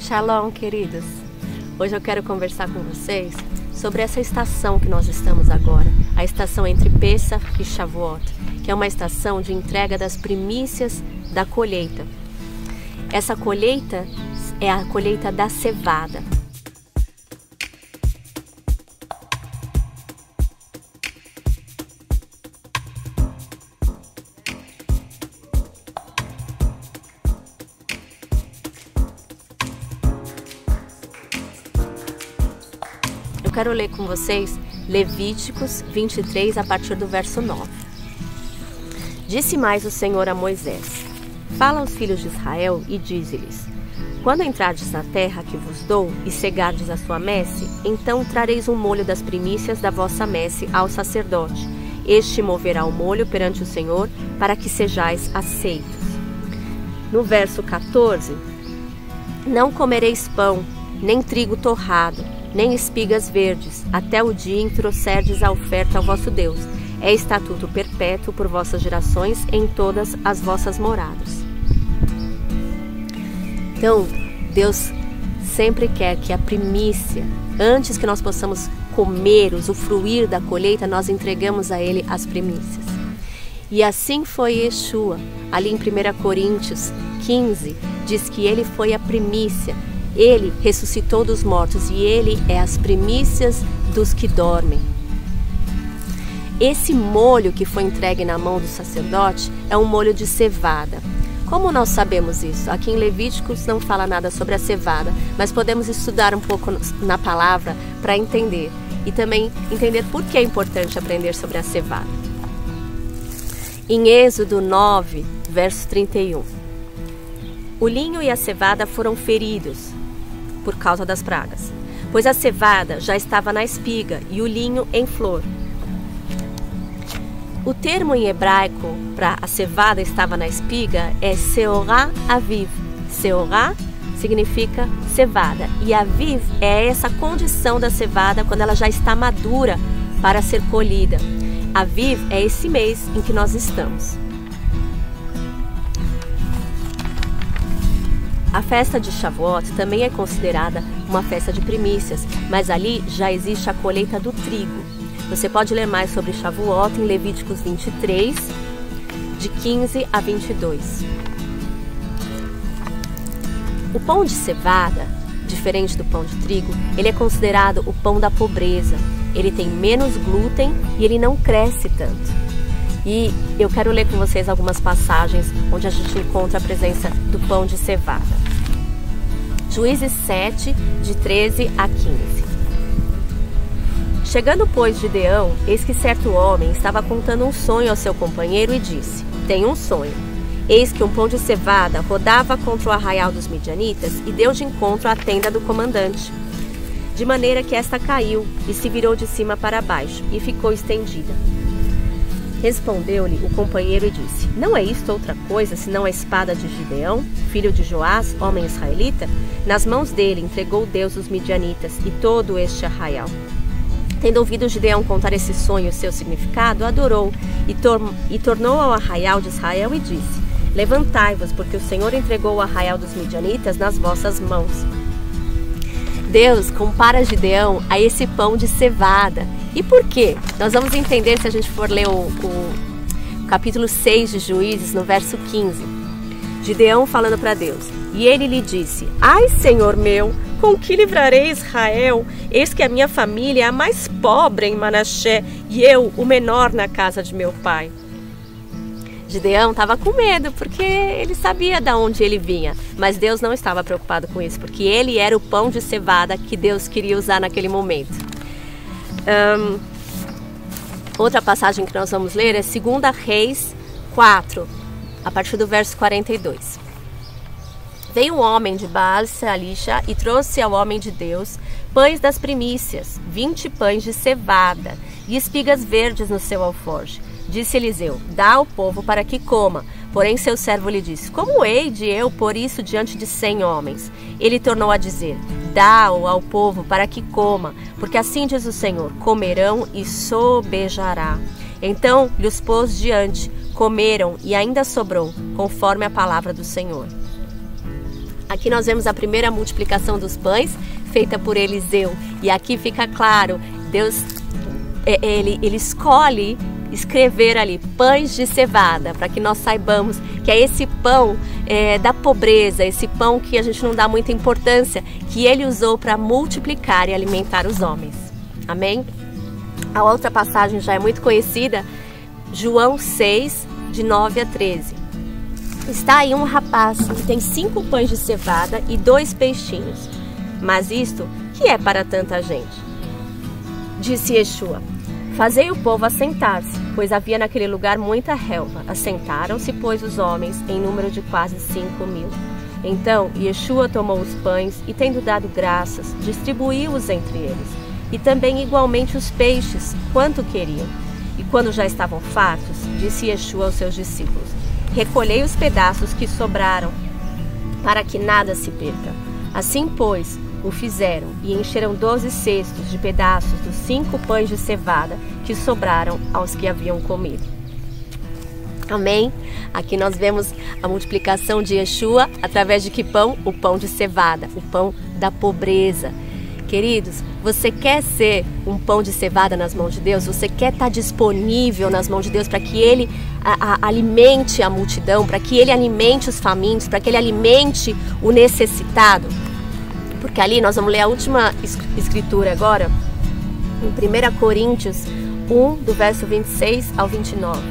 Shalom, queridos! Hoje eu quero conversar com vocês sobre essa estação que nós estamos agora, a estação entre Pessach e Shavuot, que é uma estação de entrega das primícias da colheita. Essa colheita é a colheita da cevada. Eu quero ler com vocês Levíticos 23, a partir do verso 9. Disse mais o Senhor a Moisés: Fala aos filhos de Israel e dize-lhes: Quando entrardes na terra que vos dou e cegardes a sua messe, então trareis um molho das primícias da vossa messe ao sacerdote. Este moverá o molho perante o Senhor, para que sejais aceitos. No verso 14: Não comereis pão, nem trigo torrado, nem espigas verdes, até o dia em que trouxerdes a oferta ao vosso Deus. É estatuto perpétuo por vossas gerações em todas as vossas moradas. Então, Deus sempre quer que a primícia, antes que nós possamos comer, usufruir da colheita, nós entregamos a Ele as primícias. E assim foi Yeshua. Ali em 1 Coríntios 15, diz que Ele foi a primícia. Ele ressuscitou dos mortos e Ele é as primícias dos que dormem. Esse molho que foi entregue na mão do sacerdote é um molho de cevada. Como nós sabemos isso? Aqui em Levíticos não fala nada sobre a cevada, mas podemos estudar um pouco na palavra para entender. E também entender por que é importante aprender sobre a cevada. Em Êxodo 9, verso 31. O linho e a cevada foram feridos por causa das pragas, pois a cevada já estava na espiga e o linho em flor. O termo em hebraico para a cevada estava na espiga é Seorá Aviv. Seorá significa cevada e Aviv é essa condição da cevada quando ela já está madura para ser colhida. Aviv é esse mês em que nós estamos. A festa de Shavuot também é considerada uma festa de primícias, mas ali já existe a colheita do trigo. Você pode ler mais sobre Shavuot em Levíticos 23, de 15 a 22. O pão de cevada, diferente do pão de trigo, ele é considerado o pão da pobreza. Ele tem menos glúten e ele não cresce tanto. E eu quero ler com vocês algumas passagens onde a gente encontra a presença do pão de cevada. Juízes 7, de 13 a 15. Chegando, pois, Gideão, eis que certo homem estava contando um sonho ao seu companheiro e disse: Tenho um sonho. Eis que um pão de cevada rodava contra o arraial dos midianitas e deu de encontro à tenda do comandante, de maneira que esta caiu e se virou de cima para baixo e ficou estendida. Respondeu-lhe o companheiro e disse: Não é isto outra coisa, senão a espada de Gideão, filho de Joás, homem israelita? Nas mãos dele entregou Deus os midianitas e todo este arraial. Tendo ouvido Gideão contar esse sonho e o seu significado, adorou e tornou ao arraial de Israel e disse: Levantai-vos, porque o Senhor entregou o arraial dos midianitas nas vossas mãos. Deus compara Gideão a esse pão de cevada. E por quê? Nós vamos entender se a gente for ler o capítulo 6 de Juízes, no verso 15. Gideão falando para Deus. E ele lhe disse: Ai, Senhor meu, com que livrarei Israel? Eis que a minha família é a mais pobre em Manassés e eu, o menor na casa de meu pai. Gideão estava com medo, porque ele sabia de onde ele vinha. Mas Deus não estava preocupado com isso, porque ele era o pão de cevada que Deus queria usar naquele momento. Outra passagem que nós vamos ler é 2 Reis 4, a partir do verso 42. Veio um homem de Baal-Salisha e trouxe ao homem de Deus pães das primícias, 20 pães de cevada e espigas verdes no seu alforje. Disse Eliseu: Dá ao povo para que coma. Porém seu servo lhe disse: Como hei de eu pôr isso diante de 100 homens? Ele tornou a dizer: Dá-o ao povo para que coma, porque assim diz o Senhor: comerão e sobejará. Então lhes pôs diante, comeram e ainda sobrou, conforme a palavra do Senhor. Aqui nós vemos a primeira multiplicação dos pães, feita por Eliseu. E aqui fica claro, Deus, ele escolhe escrever ali, pães de cevada, para que nós saibamos que é esse pão da pobreza, esse pão que a gente não dá muita importância, que ele usou para multiplicar e alimentar os homens. Amém? A outra passagem já é muito conhecida, João 6, de 9 a 13. Está aí um rapaz que tem 5 pães de cevada e 2 peixinhos. Mas isto, que é para tanta gente? Disse Yeshua: fazei o povo assentar-se, pois havia naquele lugar muita relva. Assentaram-se, pois, os homens, em número de quase 5.000. Então Yeshua tomou os pães e, tendo dado graças, distribuiu-os entre eles, e também igualmente os peixes, quanto queriam. E quando já estavam fartos, disse Yeshua aos seus discípulos: recolhei os pedaços que sobraram, para que nada se perca. Assim, pois, o fizeram, e encheram 12 cestos de pedaços dos 5 pães de cevada que sobraram aos que haviam comido. Amém? Aqui nós vemos a multiplicação de Yeshua através de que pão? O pão de cevada, o pão da pobreza. Queridos, você quer ser um pão de cevada nas mãos de Deus? Você quer estar disponível nas mãos de Deus para que Ele alimente a multidão, para que Ele alimente os famintos, para que Ele alimente o necessitado? Porque ali nós vamos ler a última escritura agora, em 1 Coríntios 1, do verso 26 ao 29.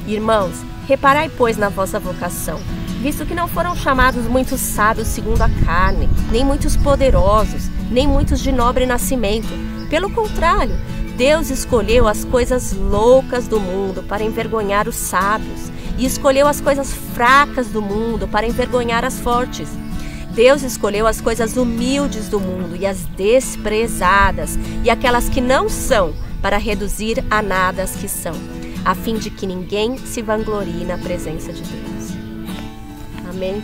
Irmãos, reparai, pois, na vossa vocação, visto que não foram chamados muitos sábios segundo a carne, nem muitos poderosos, nem muitos de nobre nascimento. Pelo contrário, Deus escolheu as coisas loucas do mundo para envergonhar os sábios, e escolheu as coisas fracas do mundo para envergonhar as fortes. Deus escolheu as coisas humildes do mundo e as desprezadas, e aquelas que não são, para reduzir a nada as que são, a fim de que ninguém se vanglorie na presença de Deus. Amém?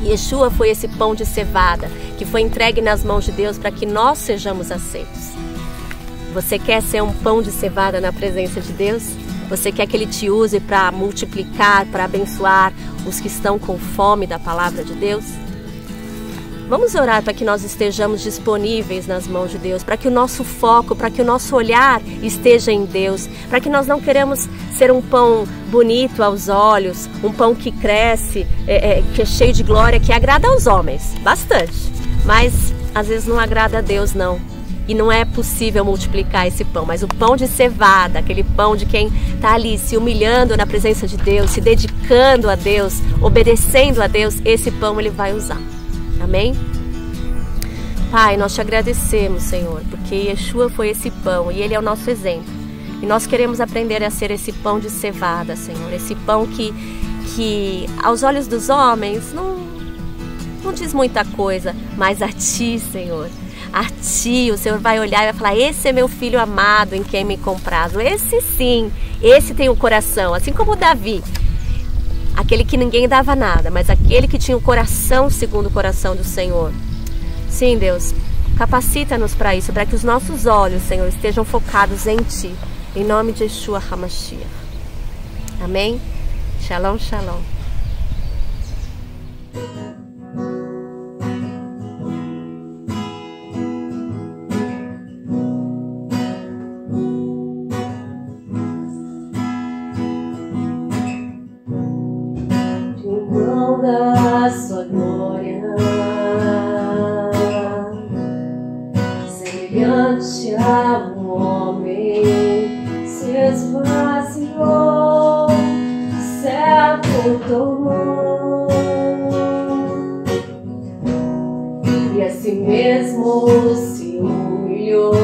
Yeshua foi esse pão de cevada que foi entregue nas mãos de Deus para que nós sejamos aceitos. Você quer ser um pão de cevada na presença de Deus? Você quer que Ele te use para multiplicar, para abençoar os que estão com fome da palavra de Deus? Vamos orar para que nós estejamos disponíveis nas mãos de Deus, para que o nosso foco, para que o nosso olhar esteja em Deus, para que nós não queremos ser um pão bonito aos olhos, um pão que cresce, que é cheio de glória, que agrada aos homens, bastante, mas às vezes não agrada a Deus não, e não é possível multiplicar esse pão, mas o pão de cevada, aquele pão de quem está ali se humilhando na presença de Deus, se dedicando a Deus, obedecendo a Deus, esse pão Ele vai usar. Amém? Pai, nós te agradecemos, Senhor, porque Yeshua foi esse pão e Ele é o nosso exemplo. E nós queremos aprender a ser esse pão de cevada, Senhor. Esse pão que aos olhos dos homens não diz muita coisa, mas a Ti, Senhor, a Ti, o Senhor vai olhar e vai falar: esse é meu filho amado em quem me comprazo. Esse sim, esse tem o coração, assim como Davi. Aquele que ninguém dava nada, mas aquele que tinha o coração segundo o coração do Senhor. Sim, Deus, capacita-nos para isso, para que os nossos olhos, Senhor, estejam focados em Ti. Em nome de Yeshua HaMashiach. Amém? Shalom, shalom. Da sua glória, semelhante a um homem, se esvaziou, sepultou e a si mesmo se humilhou,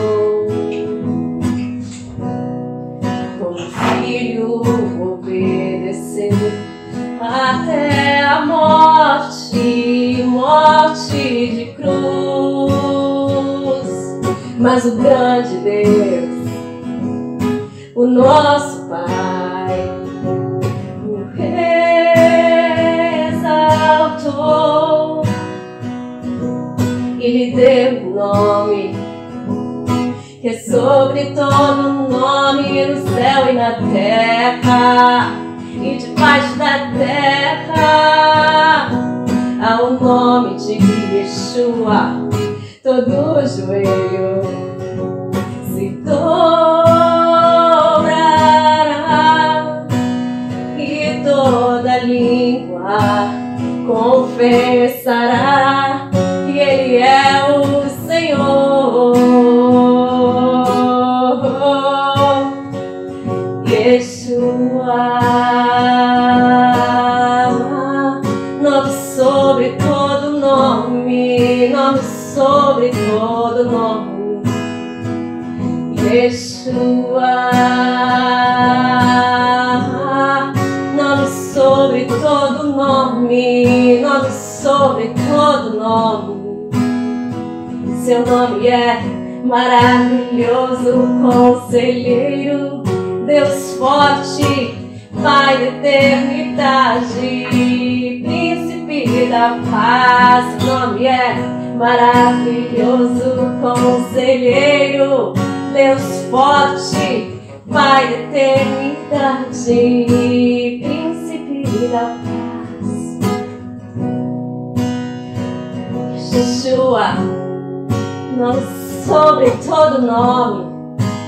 como filho obedeceu até a morte, morte de cruz. Mas o grande Deus, o nosso Pai, o exaltou e lhe deu um nome que é sobre todo nome no céu e na terra e debaixo da terra, ao nome de Yeshua, todo joelho se dobrará e toda língua confessará que Ele é o Senhor. Yeshua, nome sobre todo nome, nome sobre todo nome. Yeshua, nome sobre todo nome, nome sobre todo nome. Seu nome é maravilhoso, conselheiro, Deus forte, Pai da eternidade, príncipe da paz. Seu nome é maravilhoso, conselheiro, Deus forte, Pai da eternidade, príncipe da paz. Yeshua, nome sobre todo nome,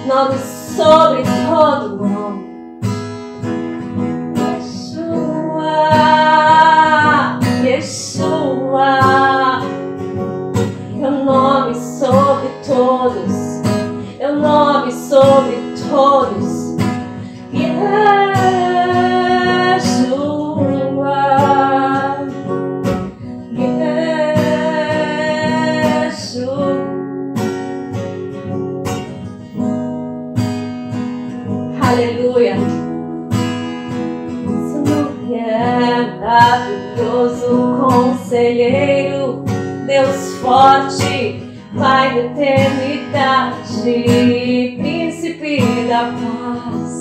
nome sobre todo nome. Yeshua, Yeshua, é o nome sobre todos, é o nome sobre todos. Yeshua, Yeshua. Aleluia. Seu nome é maravilhoso, conselheiro, Deus forte, Pai da eternidade, príncipe da paz.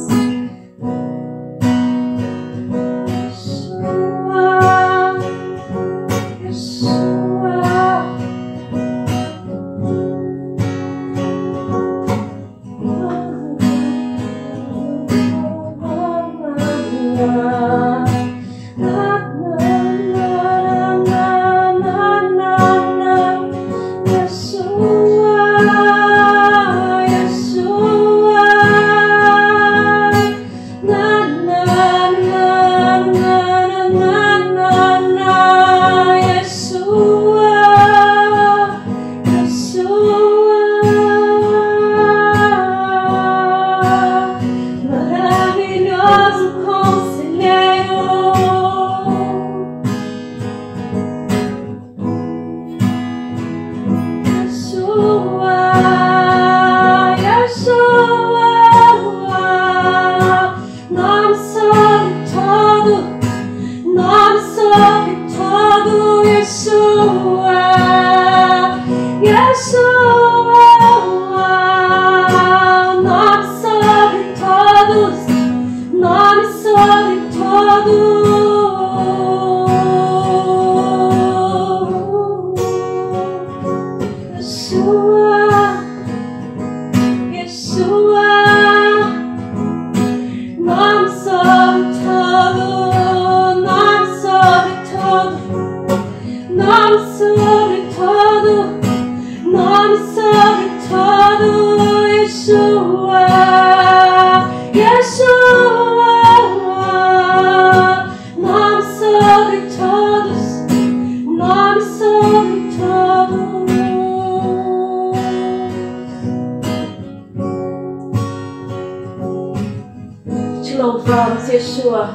Yeshua, Yeshua,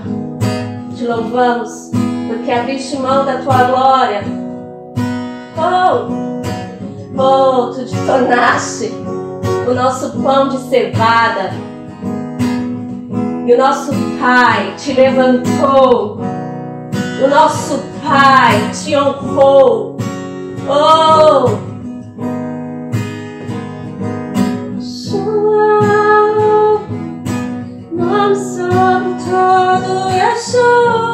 te louvamos porque abriste mão da tua glória. Tu te tornaste o nosso pão de cevada e o nosso Pai te levantou, o nosso Pai te honrou. Nome sobre todo Yeshua.